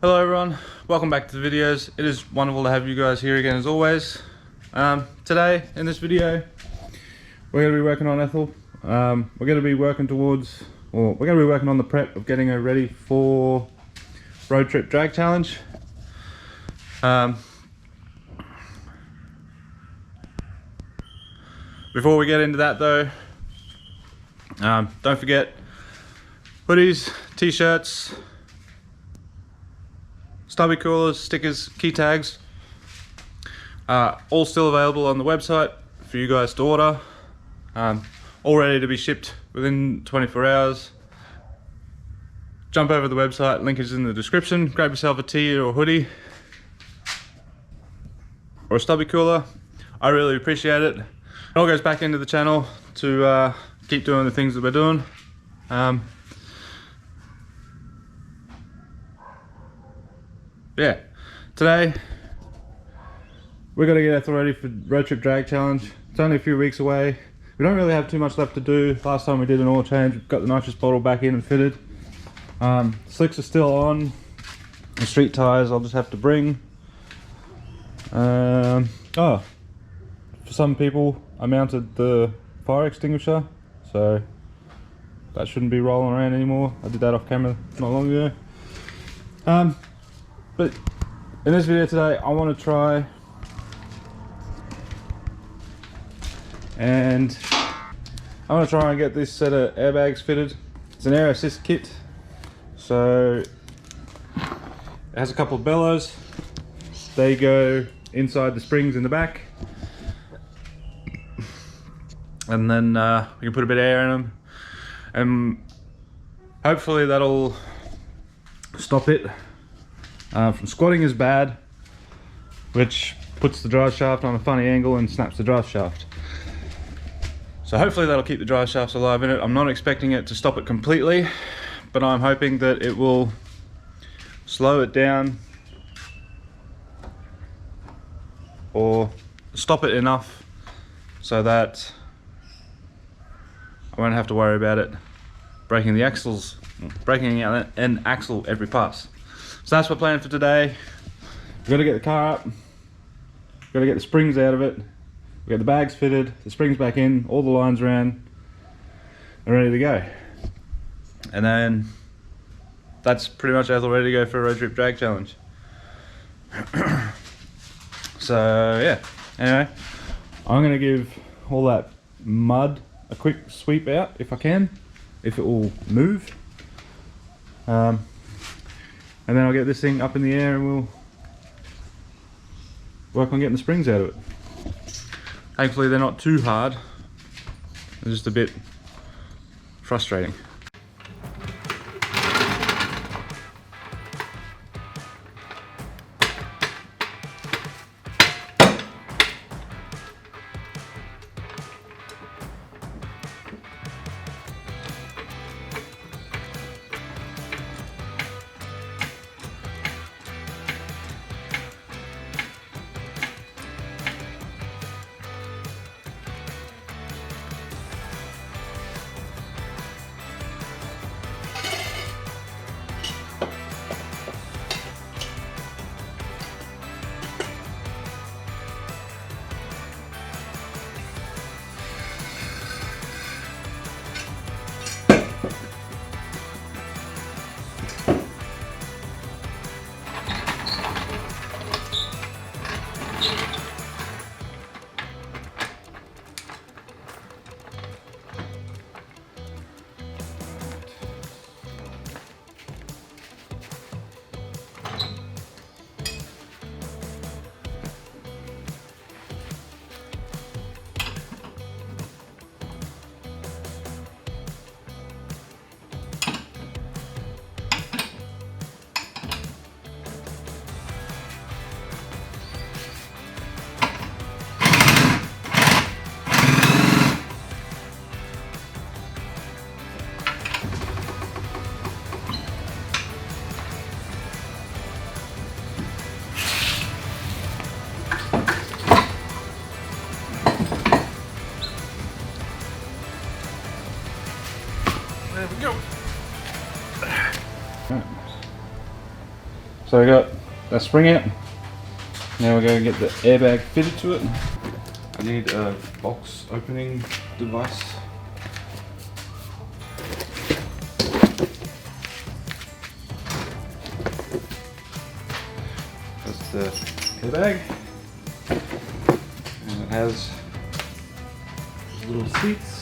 Hello everyone, welcome back to the videos. It is wonderful to have you guys here again as always. Today in this video we're going to be working on Ethel. We're going to be working on the prep of getting her ready for road trip drag challenge. Before we get into that though, don't forget hoodies, t-shirts, stubby coolers, stickers, key tags, all still available on the website for you guys to order, all ready to be shipped within 24 hours. Jump over to the website, link is in the description, grab yourself a tee or a hoodie or a stubby cooler. I really appreciate it. It all goes back into the channel to keep doing the things that we're doing. Yeah, today we're gonna get Ethel ready for road trip drag challenge. It's only a few weeks away. We don't really have too much left to do. Last time we did an oil change, we've got the nitrous bottle back in and fitted. Slicks are still on. The street tires I'll just have to bring. For some people I mounted the fire extinguisher, so that shouldn't be rolling around anymore. I did that off camera not long ago. But in this video today, I want to try and get this set of airbags fitted. It's an air assist kit, so it has a couple of bellows. They go inside the springs in the back, and then we can put a bit of air in them, and hopefully that'll stop it from squatting as bad, which puts the drive shaft on a funny angle and snaps the drive shaft. So hopefully that'll keep the drive shafts alive in it. I'm not expecting it to stop it completely, but I'm hoping that it will slow it down or stop it enough so that I won't have to worry about it breaking an axle every pass. So that's my plan for today. We've got to get the car up, we've got to get the springs out of it, we've got the bags fitted, the springs back in, all the lines ran, and ready to go. And then that's pretty much Ethel ready to go for a road trip drag challenge. So yeah, anyway, I'm going to give all that mud a quick sweep out if I can, if it will move. And then I'll get this thing up in the air and we'll work on getting the springs out of it. Thankfully they're not too hard, they're just a bit frustrating. So we got that spring out. Now we're going to get the airbag fitted to it. I need a box opening device. That's the airbag. And it has little seats.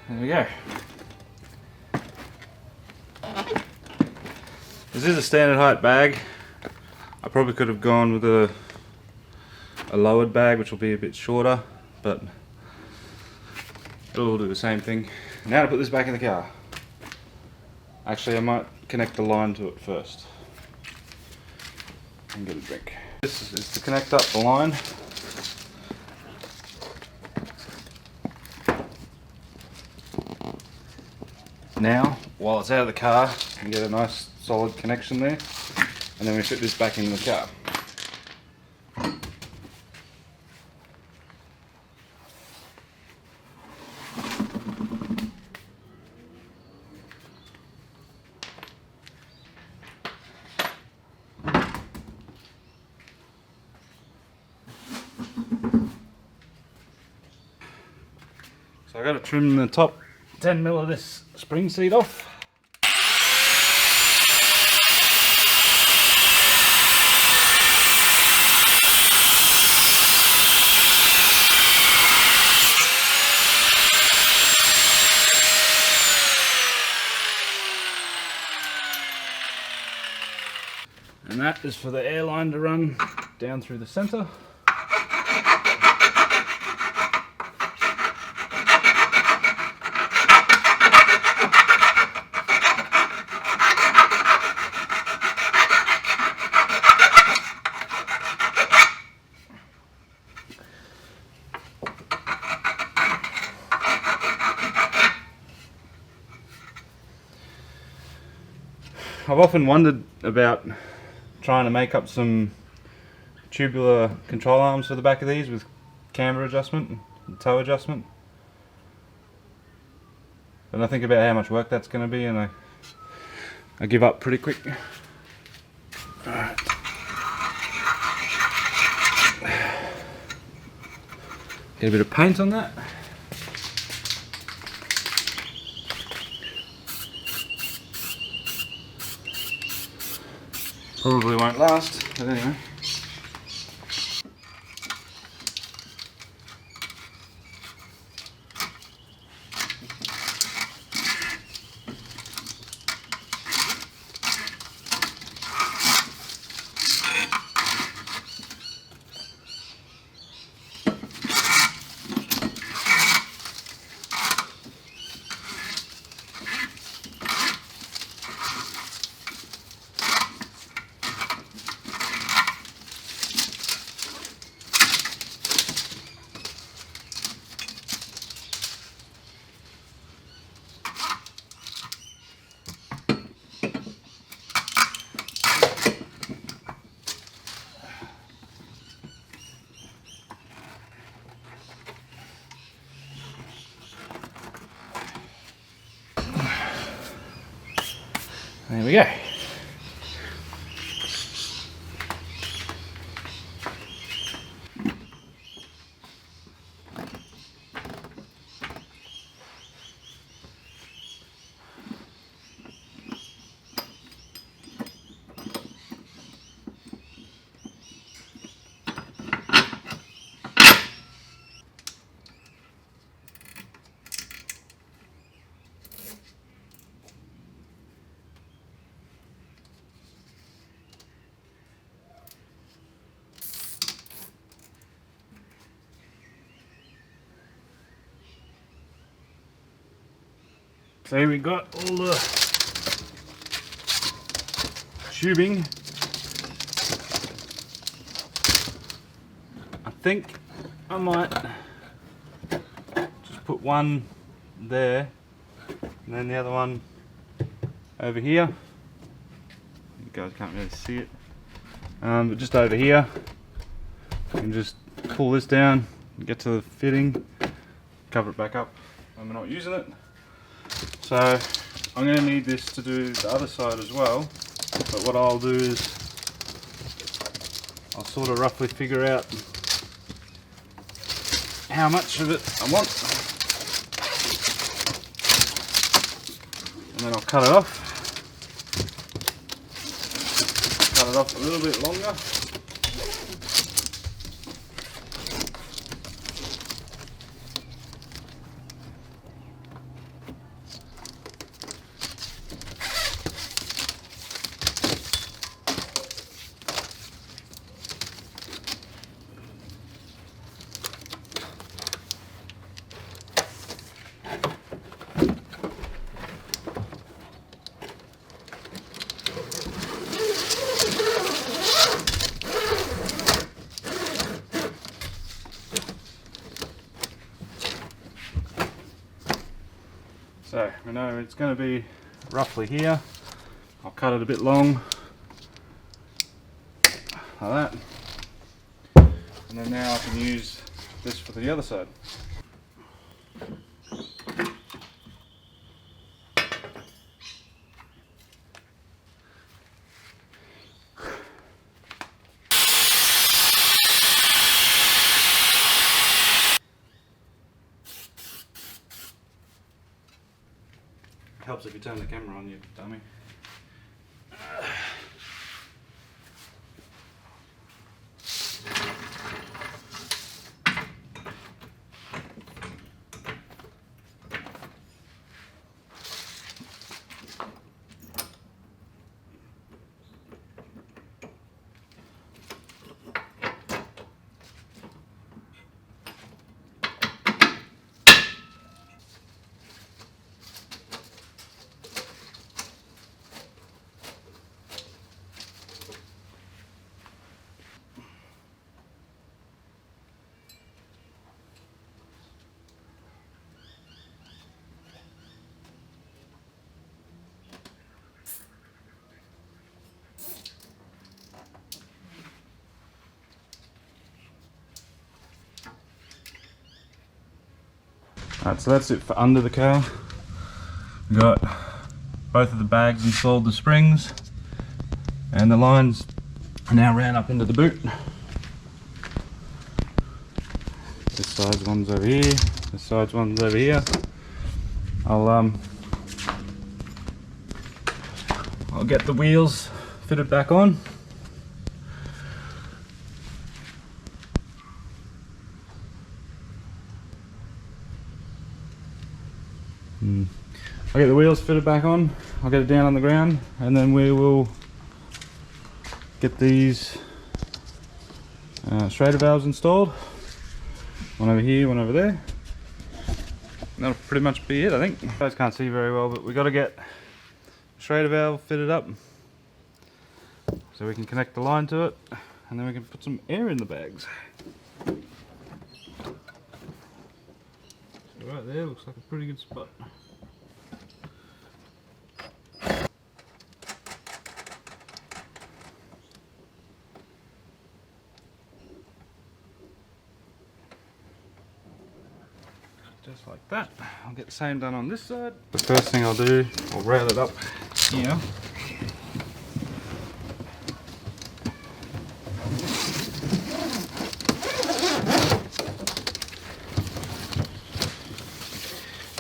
There we go. This is a standard height bag. I probably could have gone with a lowered bag, which will be a bit shorter, but it'll do the same thing. Now to put this back in the car. Actually, I might connect the line to it first and get a drink. This is to connect up the line. Now, while it's out of the car, you can get a nice solid connection there, and then we fit this back in the car. So I got to trim the top 10mm of this spring seat off. And that is for the airline to run down through the center. I've often wondered about trying to make up some tubular control arms for the back of these with camber adjustment and toe adjustment. And I think about how much work that's going to be, and I give up pretty quick. Alright. Get a bit of paint on that. Probably won't last, but anyway. There we go. So we got all the tubing. I think I might just put one there and then the other one over here. You guys can't really see it, but just over here. You can just pull this down, get to the fitting, cover it back up when we're not using it. So I'm going to need this to do the other side as well, but what I'll do is I'll sort of roughly figure out how much of it I want, and then I'll cut it off a little bit longer. So I know it's going to be roughly here. I'll cut it a bit long, like that. And then now I can use this for the other side. Helps if you turn the camera on, you dummy. Alright, so that's it for under the car. We've got both of the bags installed, the springs, and the lines are now ran up into the boot. This side's one's over here, this side's one's over here. I'll get the wheels fitted back on. I'll get the wheels fitted back on, I'll get it down on the ground, and then we will get these Schrader valves installed. One over here, one over there. That'll pretty much be it, I think. You guys can't see very well, but we've got to get the Schrader valve fitted up so we can connect the line to it, and then we can put some air in the bags. So right there looks like a pretty good spot. Just like that. I'll get the same done on this side. The first thing I'll do, I'll rail it up here.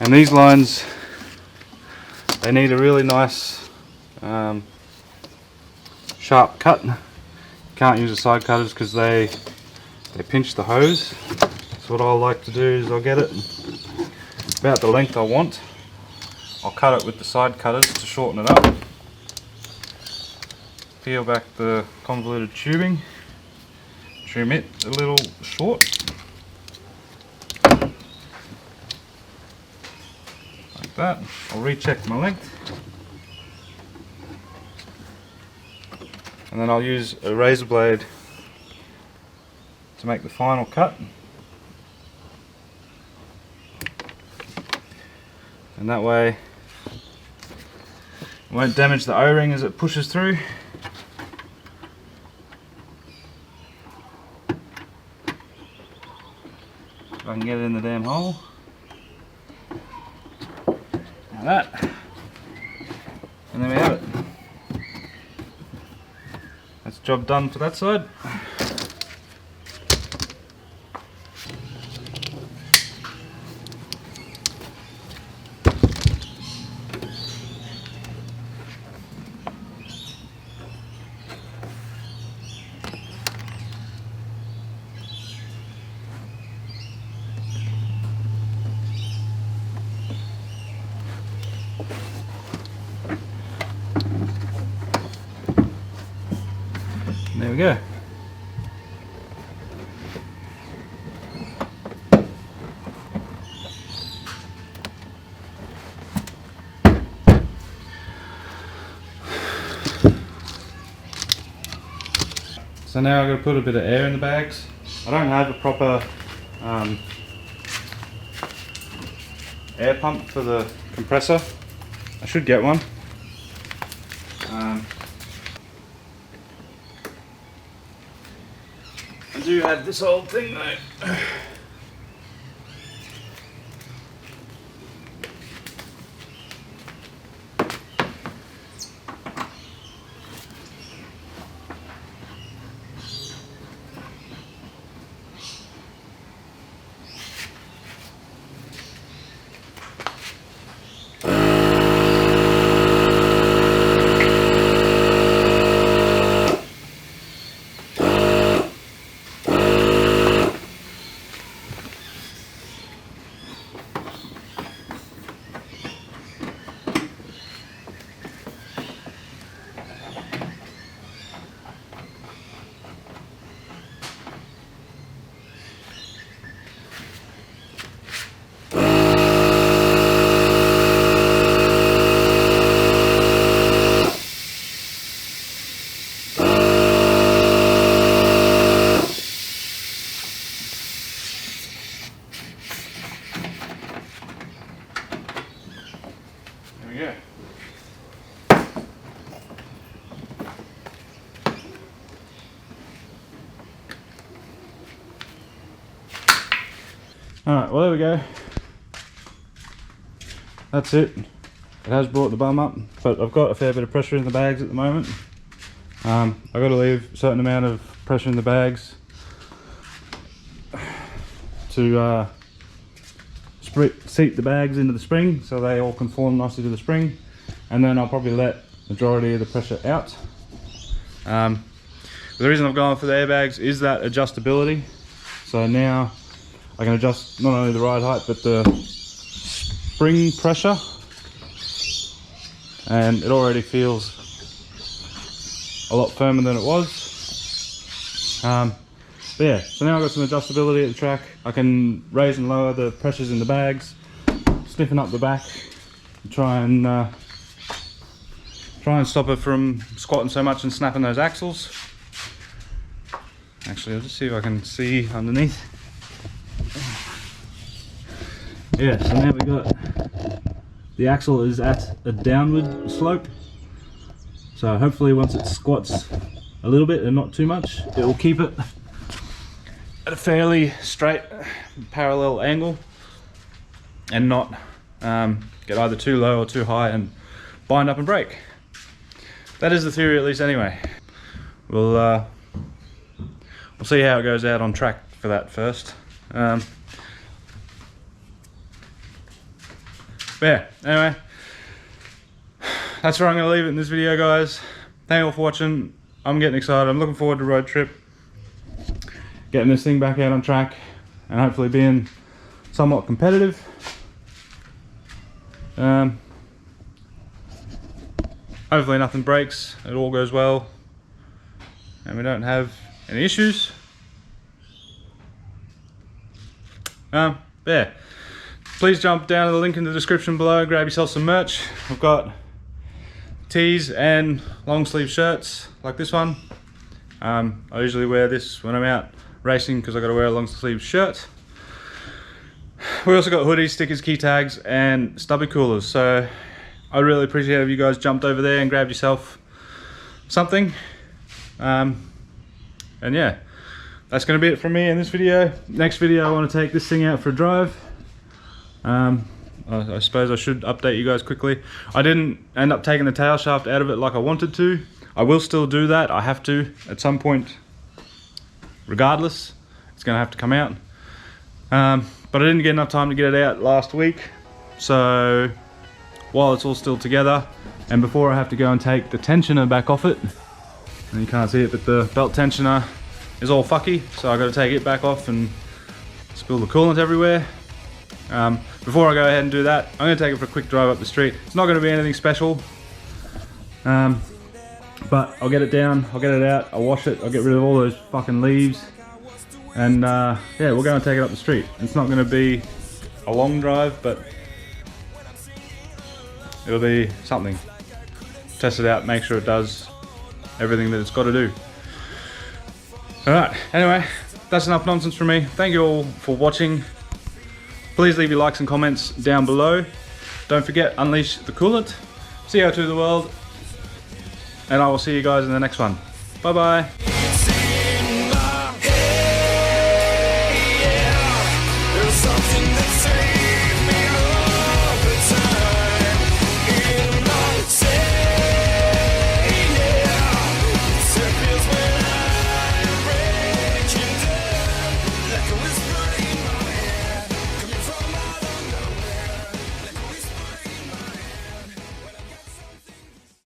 And these lines, they need a really nice sharp cut. You can't use the side cutters because they pinch the hose. So what I like to do is I'll get it about the length I want. I'll cut it with the side cutters to shorten it up. Peel back the convoluted tubing, trim it a little short, like that. I'll recheck my length. And then I'll use a razor blade to make the final cut. And that way it won't damage the O-ring as it pushes through. If I can get it in the damn hole. Like that. And there we have it. That's job done for that side. There we go. So now I've got to put a bit of air in the bags. I don't have a proper air pump for the compressor. I should get one. I do have this old thing though. Alright, well there we go. That's it. It has brought the bum up, but I've got a fair bit of pressure in the bags at the moment. I've got to leave a certain amount of pressure in the bags to seat the bags into the spring so they all conform nicely to the spring, and then I'll probably let the majority of the pressure out. The reason I've gone for the airbags is that adjustability. So now I can adjust not only the ride height but the spring pressure, and it already feels a lot firmer than it was. But yeah, so now I've got some adjustability at the track. I can raise and lower the pressures in the bags, stiffen up the back, and try and stop it from squatting so much and snapping those axles. Actually, I'll just see if I can see underneath. Yeah, so now we got the axle is at a downward slope, so hopefully once it squats a little bit and not too much, it will keep it at a fairly straight parallel angle and not get either too low or too high and bind up and break. That is the theory, at least, anyway. We'll see how it goes out on track for that first. But yeah, anyway, that's where I'm going to leave it in this video, guys. Thank you all for watching. I'm getting excited. I'm looking forward to road trip, getting this thing back out on track, and hopefully being somewhat competitive. Hopefully nothing breaks, it all goes well, and we don't have any issues. But yeah, please jump down to the link in the description below, grab yourself some merch. I've got tees and long sleeve shirts like this one. I usually wear this when I'm out racing because I got to wear a long sleeve shirt. We also got hoodies, stickers, key tags and stubby coolers. So I really appreciate if you guys jumped over there and grabbed yourself something. And yeah, that's going to be it from me in this video. Next video I want to take this thing out for a drive. I suppose I should update you guys quickly. I didn't end up taking the tail shaft out of it like I wanted to. I will still do that. I have to at some point. Regardless, it's going to have to come out. But I didn't get enough time to get it out last week. So while it's all still together and before I have to go and take the tensioner back off it, and you can't see it, but the belt tensioner is all fucky, so I got to take it back off and spill the coolant everywhere. Before I go ahead and do that, I'm going to take it for a quick drive up the street. It's not going to be anything special, but I'll get it down, I'll get it out, I'll wash it, I'll get rid of all those fucking leaves, and yeah, we're going to take it up the street. It's not going to be a long drive, but it'll be something. Test it out, make sure it does everything that it's got to do. Alright, anyway, that's enough nonsense from me. Thank you all for watching. Please leave your likes and comments down below. Don't forget, unleash the coolant. CO2 the world. And I will see you guys in the next one. Bye bye.